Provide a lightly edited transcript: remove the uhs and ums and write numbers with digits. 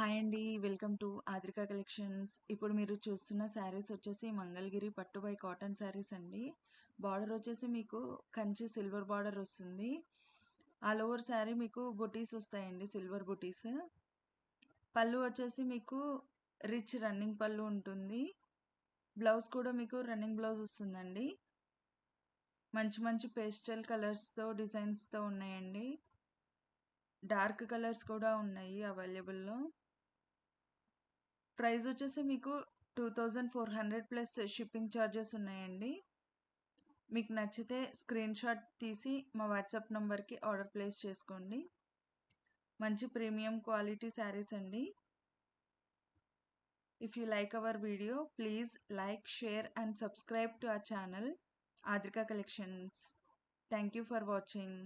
Hi అండి. Welcome to Adrika collections. ఇప్పుడు మీరు చూస్తున్న శారీస్ వచ్చేసి మంగళగిరి పట్టు బై కాటన్ శారీస్ అండి. బార్డర్ వచ్చేసి మీకు కంచి సిల్వర్ బార్డర్ వస్తుంది. ఆల్ ఓవర్ శారీ మీకు బుటీస్ వస్తాయండి, సిల్వర్ బుటీస్. పళ్ళు వచ్చేసి మీకు రిచ్ రన్నింగ్ పళ్ళు ఉంటుంది. బ్లౌజ్ కూడా మీకు రన్నింగ్ బ్లౌజ్ వస్తుందండి. మంచి మంచి పేస్టల్ కలర్స్‌తో డిజైన్స్‌తో ఉన్నాయండి. డార్క్ కలర్స్ కూడా ఉన్నాయి అవైలబుల్‌లో. ప్రైస్ వచ్చేసి మీకు 2400 ప్లస్ షిప్పింగ్ ఛార్జెస్ ఉన్నాయండి. మీకు నచ్చితే స్క్రీన్ షాట్ తీసి మా వాట్సాప్ నంబర్‌కి ఆర్డర్ ప్లేస్ చేసుకోండి. మంచి ప్రీమియం క్వాలిటీ శారీస్ అండి. If you like our video please like, share and subscribe to our channel Adrika collections. Thank you for watching.